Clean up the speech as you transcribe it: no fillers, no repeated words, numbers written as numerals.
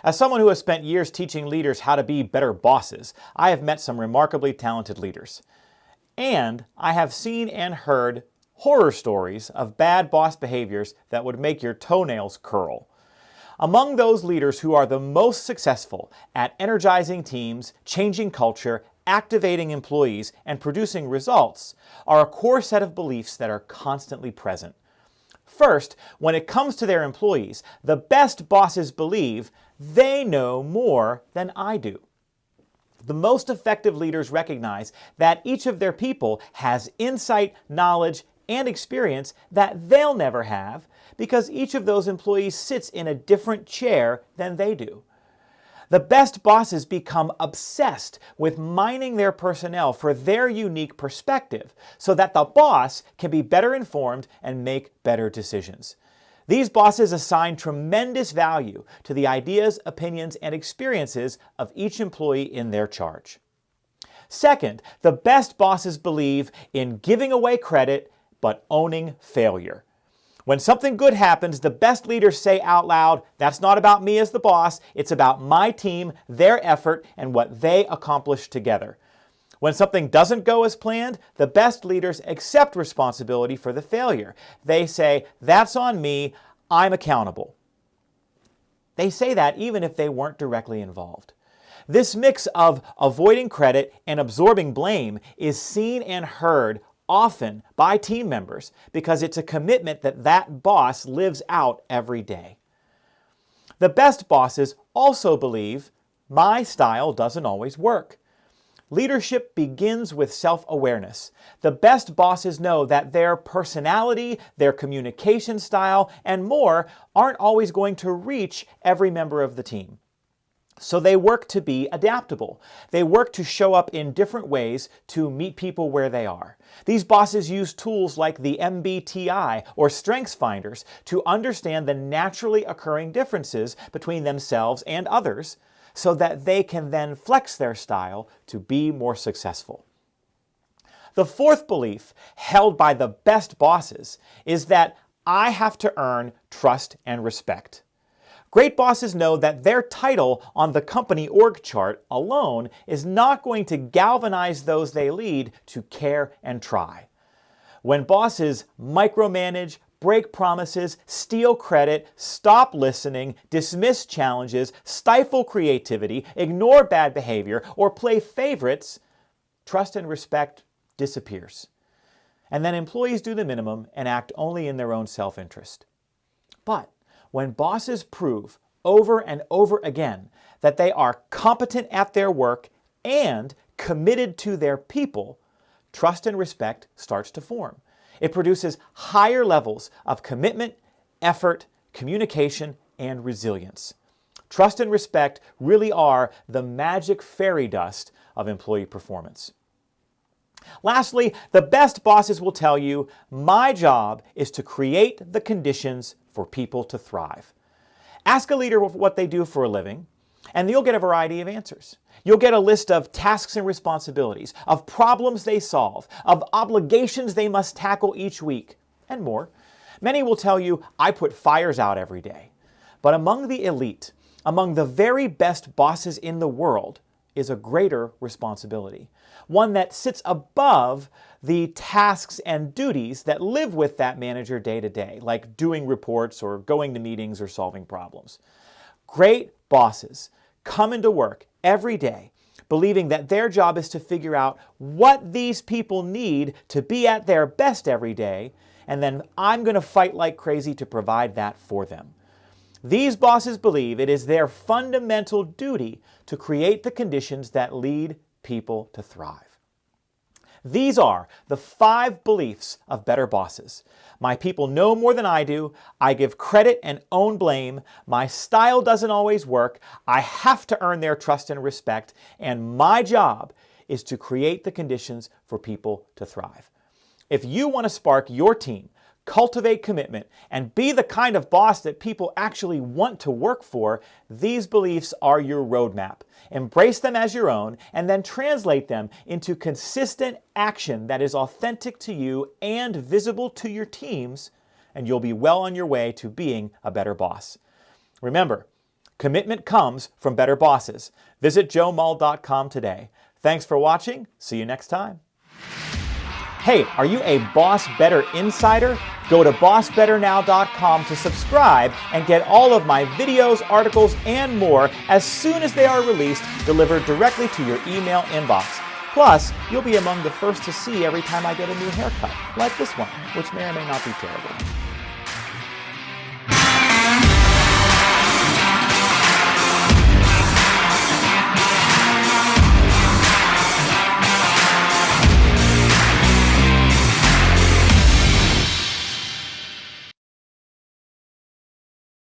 As someone who has spent years teaching leaders how to be better bosses, I have met some remarkably talented leaders. And I have seen and heard horror stories of bad boss behaviors that would make your toenails curl. Among those leaders who are the most successful at energizing teams, changing culture, activating employees, and producing results are a core set of beliefs that are constantly present. First, when it comes to their employees, the best bosses believe they know more than I do. The most effective leaders recognize that each of their people has insight, knowledge, and experience that they'll never have because each of those employees sits in a different chair than they do. The best bosses become obsessed with mining their personnel for their unique perspective so that the boss can be better informed and make better decisions. These bosses assign tremendous value to the ideas, opinions, and experiences of each employee in their charge. Second, the best bosses believe in giving away credit but owning failure. When something good happens, the best leaders say out loud, "That's not about me as the boss, it's about my team, their effort, and what they accomplished together." When something doesn't go as planned, the best leaders accept responsibility for the failure. They say, "That's on me, I'm accountable." They say that even if they weren't directly involved. This mix of avoiding credit and absorbing blame is seen and heard often by team members because it's a commitment that that boss lives out every day. The best bosses also believe my style doesn't always work. Leadership begins with self-awareness. The best bosses know that their personality, their communication style, and more aren't always going to reach every member of the team. So they work to be adaptable. They work to show up in different ways to meet people where they are. These bosses use tools like the MBTI or Strengths Finders to understand the naturally occurring differences between themselves and others so that they can then flex their style to be more successful. The fourth belief held by the best bosses is that I have to earn trust and respect. Great bosses know that their title on the company org chart alone is not going to galvanize those they lead to care and try. When bosses micromanage, break promises, steal credit, stop listening, dismiss challenges, stifle creativity, ignore bad behavior, or play favorites, trust and respect disappears. And then employees do the minimum and act only in their own self-interest. But when bosses prove over and over again that they are competent at their work and committed to their people, trust and respect starts to form. It produces higher levels of commitment, effort, communication, and resilience. Trust and respect really are the magic fairy dust of employee performance. Lastly, the best bosses will tell you, my job is to create the conditions for people to thrive. Ask a leader what they do for a living, and you'll get a variety of answers. You'll get a list of tasks and responsibilities, of problems they solve, of obligations they must tackle each week, and more. Many will tell you, I put fires out every day. But among the elite, among the very best bosses in the world, is a greater responsibility. One that sits above the tasks and duties that live with that manager day to day, like doing reports or going to meetings or solving problems. Great bosses come into work every day believing that their job is to figure out what these people need to be at their best every day, and then I'm going to fight like crazy to provide that for them. These bosses believe it is their fundamental duty to create the conditions that lead people to thrive. These are the 5 beliefs of better bosses. My people know more than I do. I give credit and own blame. My style doesn't always work. I have to earn their trust and respect. And my job is to create the conditions for people to thrive. If you want to spark your team, cultivate commitment, and be the kind of boss that people actually want to work for, these beliefs are your roadmap. Embrace them as your own, and then translate them into consistent action that is authentic to you and visible to your teams, and you'll be well on your way to being a better boss. Remember, Commitment comes from better bosses. Visit joemull.com today. Thanks for watching. See you next time. Hey, are you a BossBetter insider? Go to bossbetternow.com to subscribe and get all of my videos, articles, and more as soon as they are released, delivered directly to your email inbox. Plus, you'll be among the first to see every time I get a new haircut, like this one, which may or may not be terrible.